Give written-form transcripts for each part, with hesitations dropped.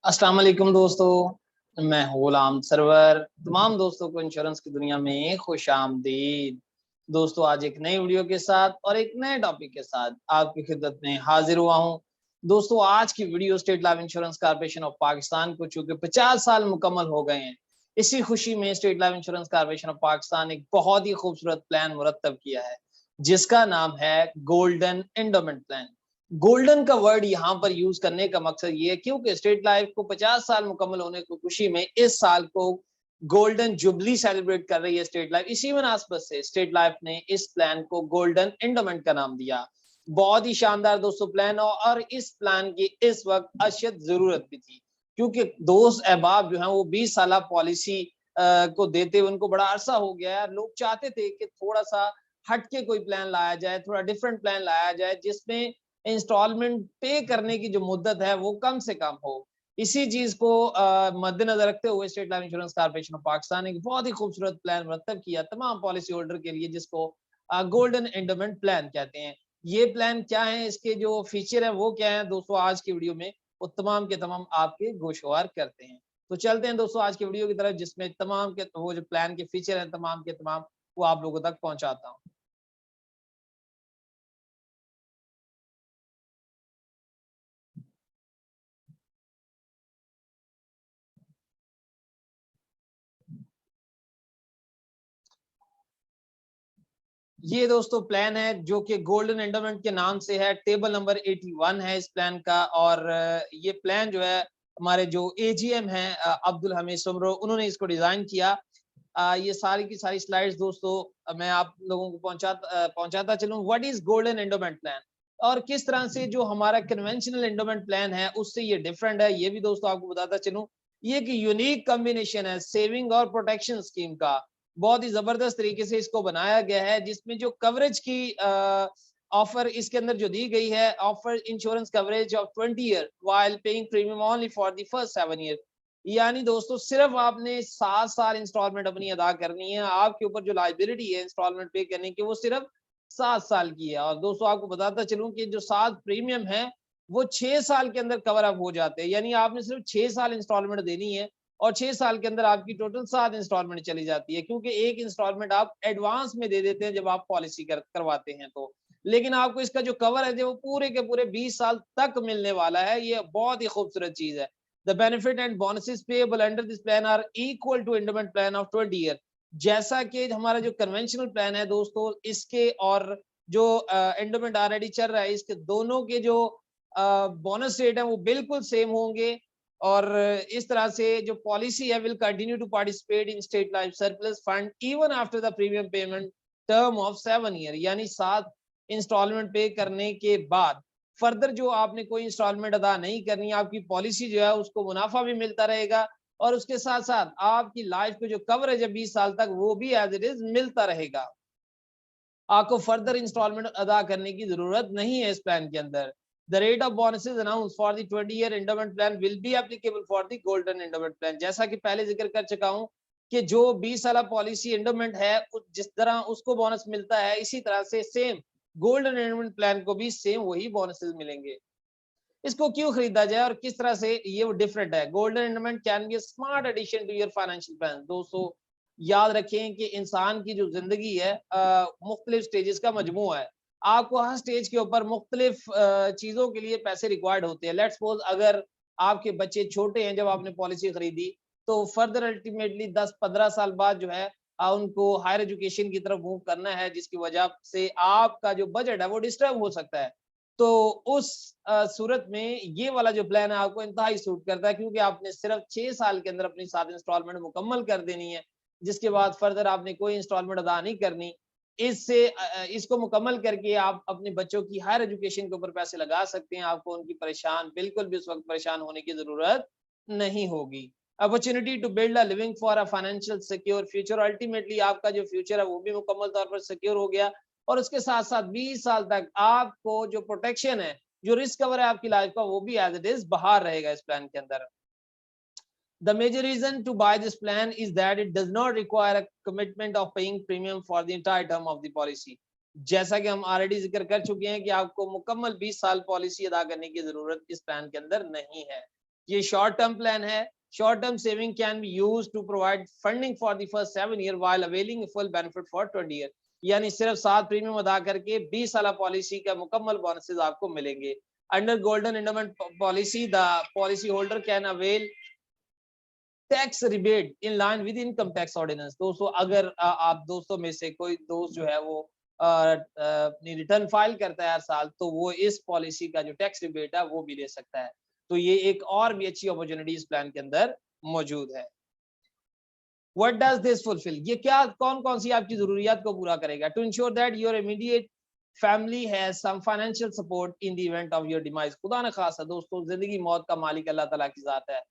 अस्सलाम वालेकुम दोस्तों, मैं हूं गुलाम सरवर। तमाम दोस्तों को इंश्योरेंस की दुनिया में खुश आमदीद। दोस्तों, आज एक नई वीडियो के साथ और एक नए टॉपिक के साथ आपकी खिदमत में हाजिर हुआ हूं। दोस्तों, आज की video state life insurance corporation of Pakistan को चूंकि 50 साल मुकम्मल हो गए हैं, इसी खुशी में state life insurance corporation of Pakistan एक बहुत ही खूबसूरत प्लान मुरतब किया है, जिसका नाम है गोल्डन एंडोमेंट प्लान। गोल्डन का वर्ड यहाँ पर यूज करने का मकसद ये है क्योंकि स्टेट लाइफ को 50 साल मुकम्मल होने की खुशी में इस साल को गोल्डन जुबली सेलिब्रेट कर रही है स्टेट लाइफ। इसी मुनासबत से स्टेट लाइफ ने इस प्लान को गोल्डन एंडोमेंट का नाम दिया। बहुत ही शानदार दोस्तों प्लान, और इस प्लान की इस वक्त अशद जरूरत भी थी क्योंकि दोस्त अहबाब जो है वो 20 साल पॉलिसी को देते हुए उनको बड़ा अरसा हो गया है। लोग चाहते थे कि थोड़ा सा हटके कोई प्लान लाया जाए, थोड़ा डिफरेंट प्लान लाया जाए जिसमें इंस्टॉलमेंट पे करने की जो मुद्दत है वो कम से कम हो। इसी चीज को मद्देनजर रखते हुए state life insurance corporation of Pakistan ने एक बहुत ही खूबसूरत प्लान मुरतब किया तमाम पॉलिसी होल्डर के लिए, जिसको गोल्डन एंडोमेंट प्लान कहते हैं। ये प्लान क्या है, इसके जो फीचर है वो क्या है दोस्तों, आज की वीडियो में वो तमाम के तमाम आपके गोशवार करते हैं। तो चलते हैं दोस्तों आज की वीडियो की तरफ, जिसमें तमाम के वो जो प्लान के फीचर हैं तमाम के तमाम वो आप लोगों तक पहुंचाता हूँ। ये दोस्तों प्लान है जो कि गोल्डन एंडोमेंट के नाम से है। टेबल नंबर 81 है इस प्लान का, और ये प्लान जो है हमारे जो एजीएम हैं अब्दुल हमीद सुमरो, उन्होंने इसको डिजाइन किया। ये सारी की सारी स्लाइड्स दोस्तों मैं आप लोगों को पहुंचाता चलूं। What is golden endowment plan और किस तरह से जो हमारा कन्वेंशनल एंडोमेंट प्लान है उससे ये डिफरेंट है, ये भी दोस्तों आपको बताता चलूं। ये एक यूनिक कॉम्बिनेशन है सेविंग और प्रोटेक्शन स्कीम का। बहुत ही जबरदस्त तरीके से इसको बनाया गया है, जिसमें जो कवरेज की ऑफर इसके अंदर जो दी गई है, offer insurance coverage of 20 year while paying premium only for the first 7 year. यानी दोस्तों सिर्फ आपने 7 साल इंस्टॉलमेंट अपनी अदा करनी है। आपके ऊपर जो लाइबिलिटी है इंस्टॉलमेंट पे करने की वो सिर्फ 7 साल की है। और दोस्तों आपको बताता चलूं कि जो 7 प्रीमियम है वो 6 साल के अंदर कवर अप हो जाते हैं। यानी आपने सिर्फ 6 साल इंस्टॉलमेंट देनी है और 6 साल के अंदर आपकी टोटल 7 इंस्टॉलमेंट चली जाती है, क्योंकि एक इंस्टॉलमेंट आप एडवांस में दे देते हैं जब आप पॉलिसी करवाते हैं तो। लेकिन आपको इसका जो कवर है जो वो पूरे के पूरे 20 साल तक मिलने वाला है। ये बहुत ही खूबसूरत चीज है। The benefit and bonuses payable under this plan are equal to endowment plan of 20 year. जैसा कि हमारा जो कन्वेंशनल प्लान है दोस्तों, इसके और जो एंडोमेंट ऑलरेडी चल रहा है, इसके दोनों के जो बोनस रेट है वो बिल्कुल सेम होंगे। और इस तरह से जो पॉलिसी है will continue to participate in State Life surplus fund even after the premium payment term of 7 year. यानी 7 इंस्टॉलमेंट पे करने के बाद फर्दर जो आपने कोई इंस्टॉलमेंट अदा नहीं करनी, आपकी पॉलिसी जो है उसको मुनाफा भी मिलता रहेगा और उसके साथ साथ आपकी लाइफ को जो कवरेज है 20 साल तक वो भी एज इट इज मिलता रहेगा। आपको फर्दर इंस्टॉलमेंट अदा करने की जरूरत नहीं है इस प्लान के अंदर। The rate of bonuses announce for the 20 year endowment plan will be applicable for the golden endowment plan. जैसा कि पहले जिक्र कर चुका हूं कि जो 20 साल पॉलिसी एंडोमेंट है जिस तरह उसको बोनस मिलता है, इसी तरह से सेम गोल्डन एंडोमेंट प्लान को भी सेम वही बोनसेस मिलेंगे। इसको क्यों खरीदा जाए और किस तरह से ये वो डिफरेंट है। Golden endowment can be smart addition to your financial plan. दोस्तों याद रखें कि इंसान की जो जिंदगी है मुख्तलिफ स्टेजेस का मजमू है। आपको हर स्टेज के ऊपर मुख्तलिफ चीजों के लिए पैसे रिक्वायर्ड होते हैं। लेट्स सपोज अगर आपके बच्चे छोटे हैं जब आपने पॉलिसी खरीदी, तो फर्दर अल्टीमेटली 10-15 साल बाद जो है उनको हायर एजुकेशन की तरफ मूव करना है, जिसकी वजह से आपका जो बजट है वो डिस्टर्ब हो सकता है। तो उस सूरत में ये वाला जो प्लान है आपको इंतहाई सूट करता है, क्योंकि आपने सिर्फ 6 साल के अंदर अपनी 7 इंस्टॉलमेंट मुकम्मल कर देनी है, जिसके बाद फर्दर आपने कोई इंस्टॉलमेंट अदा नहीं करनी। इससे इसको मुकम्मल करके आप अपने बच्चों की हायर एजुकेशन के ऊपर पैसे लगा सकते हैं। आपको उनकी परेशान बिल्कुल भी उस वक्त परेशान होने की जरूरत नहीं होगी। Opportunity to build a living for a financial secure future. Ultimately आपका जो फ्यूचर है वो भी मुकम्मल तौर पर सिक्योर हो गया, और उसके साथ साथ 20 साल तक आपको जो प्रोटेक्शन है, जो रिस्क कवर है आपकी लाइफ का, वो भी एज इट इज बाहर रहेगा इस प्लान के अंदर। The major reason to buy this plan is that it does not require a commitment of paying premium for the entire term of the policy। जैसा कि हम ऑलरेडी जिक्र कर चुके हैं कि आपको मुकम्मल 20 साल पॉलिसी अदा करने की जरूरत इस प्लान के अंदर नहीं है। ये शॉर्ट टर्म प्लान है। Short term saving can be used to provide funding for the first 7 year while availing full benefit for 20 year. यानी सिर्फ 7 प्रीमियम अदा करके 20 साल पॉलिसी का मुकम्मल बोनसेस आपको मिलेंगे। Under golden endowment policy the policy holder can avail tax rebate in line with income tax ordinance. दोस्तों अगर आप दोस्तों में से कोई दोस्त जो है वो अपनी रिटर्न फाइल करता है हर साल, तो वो इस पॉलिसी का जो टैक्स रिबेट है वो भी ले सकता है। तो ये एक और भी अच्छी अपॉर्चुनिटी इस प्लान के अंदर मौजूद है। What does this fulfill? ये क्या कौन कौन सी आपकी जरूरियात को पूरा करेगा? To ensure that your immediate family has some financial support in the event of your demise। खुदा न खासा दोस्तों, जिंदगी मौत का मालिक अल्लाह ताला की जात है।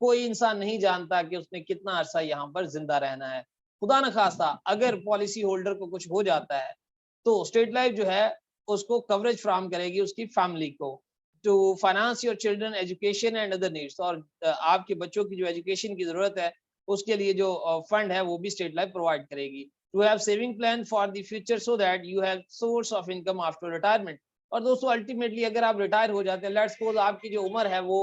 कोई इंसान नहीं जानता कि उसने कितना अरसा यहाँ पर जिंदा रहना है। खुदा न खासा अगर पॉलिसी होल्डर को कुछ हो जाता है, तो स्टेट लाइफ जो है उसको कवरेज फ्राहम करेगी उसकी फैमिली को, to finance your children education and other needs. और आपके बच्चों की जो एजुकेशन की जरूरत है उसके लिए जो फंड है वो भी स्टेट लाइफ प्रोवाइड करेगी। To have saving plan for the future so that you have source of income after retirement. और दोस्तों अल्टीमेटली अगर आप रिटायर हो जाते हैं, लेट्स सपोज आपकी जो उम्र है वो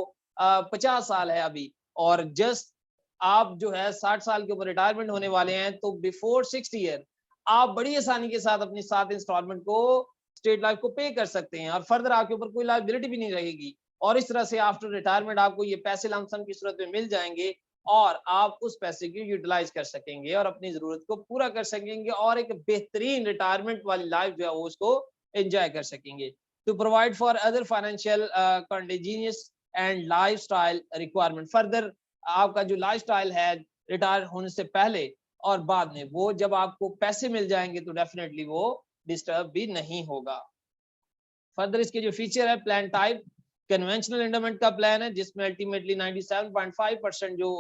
50 साल है अभी, और जस्ट आप जो है 60 साल के ऊपर रिटायरमेंट होने वाले हैं, तो बिफोर 60 ईयर आप बड़ी आसानी के साथ अपनी 7 इंस्टॉलमेंट को स्टेट लाइफ को पे कर सकते हैं और फर्दर आपके ऊपर कोई लायबिलिटी भी नहीं रहेगी। और इस तरह से आफ्टर रिटायरमेंट आपको ये पैसे लमसम की सूरत में मिल जाएंगे और आप उस पैसे को यूटिलाइज कर सकेंगे और अपनी जरूरत को पूरा कर सकेंगे और एक बेहतरीन रिटायरमेंट वाली लाइफ जो है वो उसको एंजॉय कर सकेंगे। To provide for other financial contingencies and lifestyle requirement. Further आपका जो लाइफस्टाइल है रिटायर होने से पहले और बाद में, वो जब आपको पैसे मिल जाएंगे तो डेफिनेटली वो डिस्टर्ब भी नहीं होगा। फर्दर इसके जो फीचर है, प्लान टाइप कन्वेंशनल एंडोमेंट का प्लान है जिसमें अल्टीमेटली 97.5% जो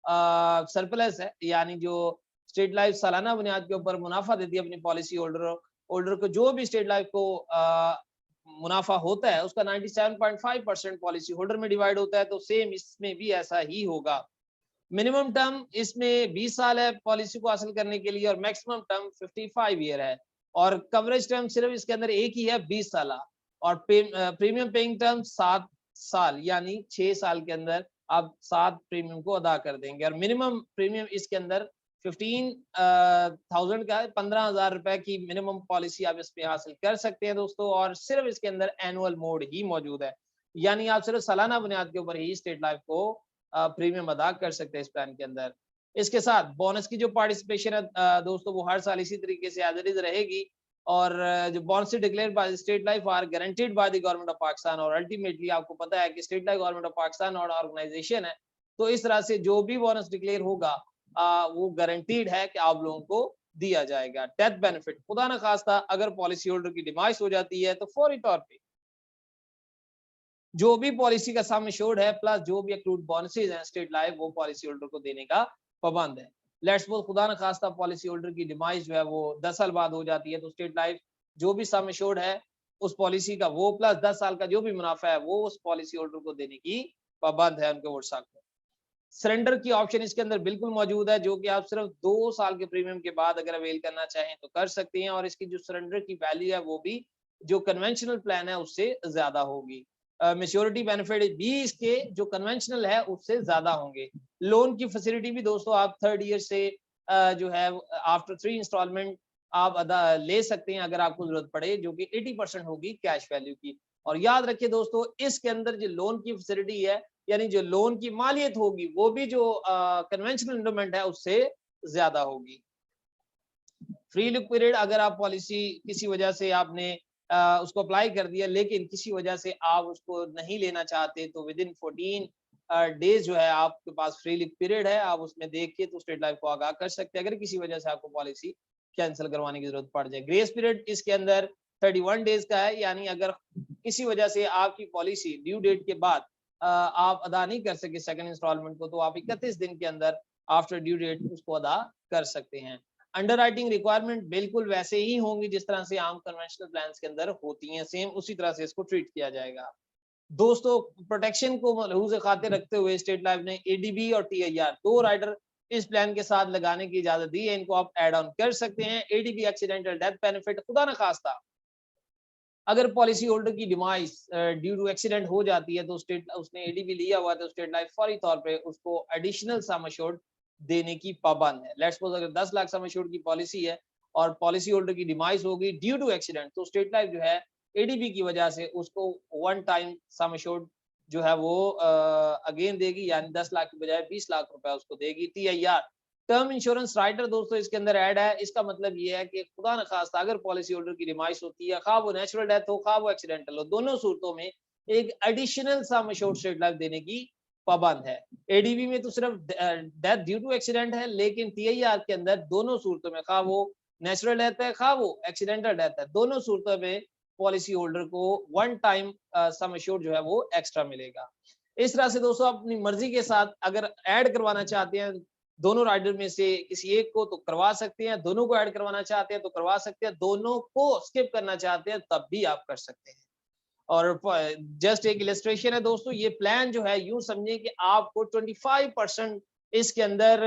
सरप्लस है, यानी जो स्टेट लाइफ सालाना बुनियाद के ऊपर मुनाफा देती है अपनी पॉलिसी होल्डर को, जो भी स्टेट लाइफ को मुनाफा होता है उसका 97.5% पॉलिसी होल्डर में डिवाइड होता है। तो सेम इसमें भी ऐसा ही होगा। मिनिमम टर्म इसमें 20 साल है पॉलिसी को हासिल करने के लिए और मैक्सिमम टर्म 55 ईयर है, और कवरेज टर्म सिर्फ इसके अंदर एक ही है 20 साल, और प्रीमियम पेइंग टर्म 7 साल, यानी 6 साल के अंदर आप 7 प्रीमियम को अदा कर देंगे। और मिनिमम प्रीमियम इसके अंदर 15,000 का है, 15,000 रुपए की मिनिमम पॉलिसी आप इस पे हासिल कर सकते हैं दोस्तों। और सिर्फ इसके अंदर एनुअल मोड ही मौजूद है, यानी आप सिर्फ सालाना बुनियाद के ऊपर ही स्टेट लाइफ को प्रीमियम अदा कर सकते हैं इस प्लान के अंदर। इसके साथ बोनस की जो पार्टिसिपेशन है दोस्तों वो हर साल इसी तरीके से एज इट इज रहेगी, और जो bonus declared by State Life are guaranteed by the government of Pakistan. और अल्टीमेटली आपको पता है कि State Life government of Pakistan और ऑर्गेनाइजेशन है, तो इस तरह से जो भी बोनस डिक्लेयर होगा वो गारंटीड है कि आप लोगों को दिया जाएगा। डेथ बेनिफिट, खुदा न खास्ता अगर पॉलिसी होल्डर की डिमाइस हो जाती है तो फौरी तौर पे जो भी पॉलिसी का सम एश्योर्ड है प्लस जो भी एक्रूड बोनसेस हैं स्टेट लाइफ वो पॉलिसी होल्डर को देने का पाबंद है। लेट्स सपोज खुदा न खास्ता पॉलिसी होल्डर की डिमाइस जो है वो 10 साल बाद हो जाती है, तो स्टेट लाइफ जो भी सम एश्योर्ड है उस पॉलिसी का वो प्लस 10 साल का जो भी मुनाफा है वो उस पॉलिसी होल्डर को देने की पाबंद है उनके वर्षा को। सरेंडर की ऑप्शन इसके अंदर बिल्कुल मौजूद है, जो कि आप सिर्फ 2 साल के प्रीमियम के बाद अगर अवेल करना चाहें तो कर सकते हैं, और इसकी जो सरेंडर की वैल्यू है वो भी जो कन्वेंशनल प्लान है उससे ज्यादा होगी। मेच्योरिटी बेनिफिट भी इसके जो कन्वेंशनल है उससे ज्यादा होंगे। लोन की फैसिलिटी भी दोस्तों आप 3rd ईयर से जो है आफ्टर 3 इंस्टॉलमेंट आप अदा ले सकते हैं अगर आपको जरूरत पड़े, जो कि 80% होगी कैश वैल्यू की। और याद रखिए दोस्तों इसके अंदर जो लोन की फैसिलिटी है, यानी जो लोन की मालियत होगी वो भी जो कन्वेंशनल इंस्ट्रूमेंट है उससे ज्यादा होगी। फ्री लुक पीरियड, अगर आप पॉलिसी किसी वजह से आपने उसको अप्लाई कर दिया लेकिन किसी वजह से आप उसको नहीं लेना चाहते, तो विद इन 14 डेज जो है आपके पास फ्री लुक पीरियड है, आप उसमें देख के तो स्टेट लाइफ को आगाह कर सकते हैं अगर किसी वजह से आपको पॉलिसी कैंसिल करवाने की जरूरत पड़ जाए। ग्रेस पीरियड इसके अंदर 31 डेज का है, यानी अगर किसी वजह से आपकी पॉलिसी ड्यू डेट के बाद आप अदा नहीं कर सके सेकंड इंस्टॉलमेंट को, तो आप 31 दिन के अंदर आफ्टर ड्यू डेट उसको अदा कर सकते हैं। अंडरराइटिंग रिक्वायरमेंट बिल्कुल वैसे ही होंगी जिस तरह से आम कन्वेंशनल प्लान्स के अंदर होती हैं, सेम उसी तरह से इसको ट्रीट किया जाएगा। दोस्तों प्रोटेक्शन को मलहूज़ खातिर रखते हुए स्टेट लाइफ ने एडीबी और टीआईआर 2 राइडर इस प्लान के साथ लगाने की इजाजत दी है, इनको आप ऐड ऑन कर सकते हैं। एडीबी एक्सीडेंटल डेथ बेनिफिट, खुदा न खास्ता अगर पॉलिसी होल्डर की डिमाइस ड्यू टू एक्सीडेंट हो जाती है तो स्टेट उसने एडीबी लिया हुआ है तो स्टेट लाइफ फौरी तौर पे उसको एडिशनल सम एश्योर्ड देने की पाबंद है। लेट्स सपोज अगर 10 लाख सम एश्योर्ड की पॉलिसी है और पॉलिसी होल्डर की डिमाइस होगी ड्यू टू एक्सीडेंट, तो स्टेट लाइफ जो है एडीबी की वजह से उसको वन टाइम सम एश्योर्ड जो है वो अगेन देगी, यानी 10 लाख की बजाय 20 लाख रुपए उसको देगी। टीआईआर टर्म इंश्योरेंस राइटर दोस्तों इसके अंदर ऐड है। इसका मतलब ये है कि खुदा न खास्ता अगर पॉलिसी होल्डर की डिमाइस होती है, खा वो नेचुरल डेथ हो, खा वो एक्सीडेंटल हो, दोनों सूरतों में एक additional sum assured state life देने की पाबंद है। एडीबी में तो सिर्फ डेथ ड्यू टू एक्सीडेंट है, लेकिन टीआईआर के अंदर दोनों सूरतों में, खा वो नेचुरल डेथ है, खा वो एक्सीडेंटल डेथ है, दोनों सूरतों में पॉलिसी होल्डर को वन टाइम सम एश्योर्ड जो है वो एक्स्ट्रा मिलेगा। इस तरह से दोस्तों अपनी मर्जी के साथ अगर ऐड करवाना चाहते हैं दोनों राइडर में से किसी एक को तो करवा सकते हैं, दोनों को ऐड करवाना चाहते हैं तो करवा सकते हैं, दोनों को स्किप करना चाहते हैं तब भी आप कर सकते हैं। और जस्ट एक इलस्ट्रेशन है दोस्तों, ये प्लान जो है यूं समझिए कि आपको 25% इसके अंदर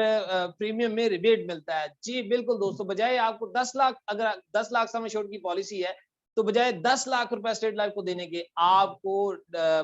प्रीमियम में रिबेट मिलता है। जी बिल्कुल दोस्तों, बजाय आपको 10 लाख, अगर 10 लाख सम एश्योर्ड की पॉलिसी है तो बजाय 10 लाख रुपए स्टेट लाइफ को देने के आपको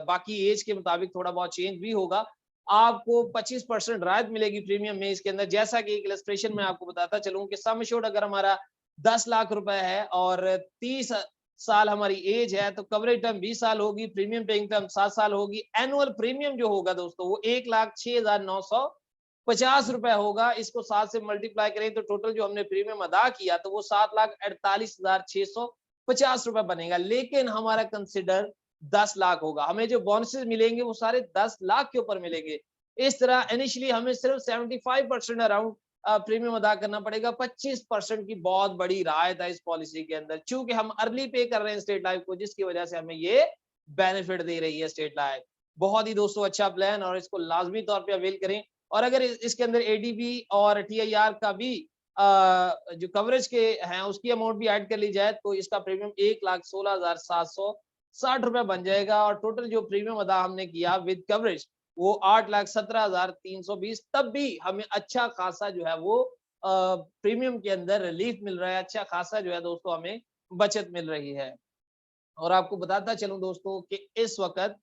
बाकी एज के मुताबिक थोड़ा बहुत चेंज भी होगा, आपको 25% राहत मिलेगी प्रीमियम में इसके अंदर। जैसा कि एक इलस्ट्रेशन में आपको बताता चलूं कि सम एश्योर्ड अगर हमारा 10 लाख रुपए है और 30 साल हमारी एज है तो कवरेज टर्म 20 साल होगी, प्रीमियम पेइंग टर्म 7 साल होगी। एनुअल प्रीमियम जो होगा दोस्तों वो 1,06,950 रुपए होगा। इसको 7 से मल्टीप्लाई करें तो टोटल जो हमने प्रीमियम अदा किया तो वो 7,48,650 रुपए बनेगा। लेकिन हमारा कंसिडर 10 लाख होगा, हमें जो बोनसेस मिलेंगे वो सारे 10 लाख के ऊपर मिलेंगे। इस तरह इनिशियली हमें सिर्फ 75% अराउंड प्रीमियम अदा करना पड़ेगा। 25% की बहुत बड़ी राहत है इस पॉलिसी के अंदर, चूंकि हम अर्ली पे कर रहे हैं स्टेट लाइफ को, जिसकी वजह से हमें ये बेनिफिट दे रही है स्टेट लाइफ। बहुत ही दोस्तों अच्छा प्लान और इसको लाजमी तौर पे अवेल करें। और अगर इसके अंदर एडीबी और टीआईआर का भी जो कवरेज के हैं उसकी अमाउंट भी ऐड कर ली जाए तो इसका प्रीमियम 1,16,760 रुपए बन जाएगा। और टोटल जो प्रीमियम अदा हमने किया विद कवरेज वो 8,17,320, तब भी हमें अच्छा खासा जो है वो प्रीमियम के अंदर रिलीफ मिल रहा है, अच्छा खासा जो है दोस्तों हमें बचत मिल रही है। और आपको बताता चलूं दोस्तों कि इस वक्त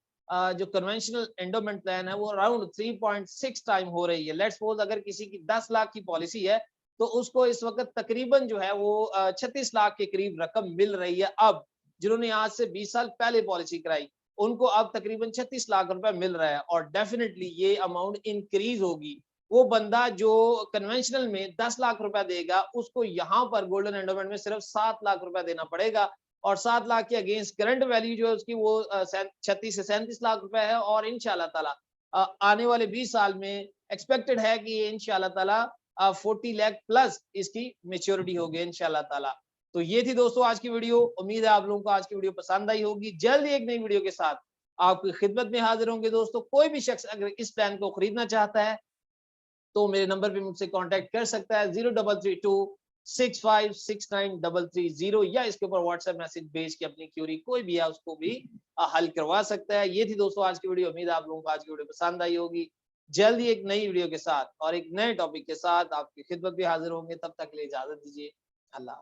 जो कन्वेंशनल एंडोमेंट प्लान है वो अराउंड 3.6 टाइम हो रही है। लेट्स सपोज अगर किसी की 10 लाख की पॉलिसी है तो उसको इस वक्त तकरीबन जो है वो 36 लाख के करीब रकम मिल रही है। अब जिन्होंने आज से 20 साल पहले पॉलिसी कराई उनको अब तकरीबन 36 लाख रुपए मिल रहा है और डेफिनेटली ये अमाउंट इंक्रीज होगी। वो बंदा जो कन्वेंशनल में 10 लाख रुपए देगा उसको यहाँ पर गोल्डन एंडोमेंट में सिर्फ 7 लाख रुपए देना पड़ेगा और 7 लाख के अगेंस्ट करंट वैल्यू जो है उसकी वो 36 से 37 लाख रुपए है। और इंशाल्लाह ताला आने वाले 20 साल में एक्सपेक्टेड है कि इंशाल्लाह ताला 40 लाख प्लस इसकी मेच्योरिटी होगी इंशाल्लाह ताला। तो ये थी दोस्तों आज की वीडियो। उम्मीद है आप लोगों को आज की वीडियो पसंद आई होगी। जल्द ही एक नई वीडियो के साथ आपकी खिदमत में हाजिर होंगे दोस्तों। कोई भी शख्स अगर इस प्लान को खरीदना चाहता है तो मेरे नंबर पे मुझसे कांटेक्ट कर सकता है 0332656933 या इसके ऊपर व्हाट्सएप मैसेज भेज के अपनी क्यूरी कोई भी है उसको भी हल करवा सकता है। ये थी दोस्तों आज की वीडियो। उम्मीद है आप लोगों को आज की वीडियो पसंद आई होगी। जल्द ही एक नई वीडियो के साथ और एक नए टॉपिक के साथ आपकी खिदमत में हाजिर होंगे। तब तक के लिए इजाजत दीजिए। अल्लाह।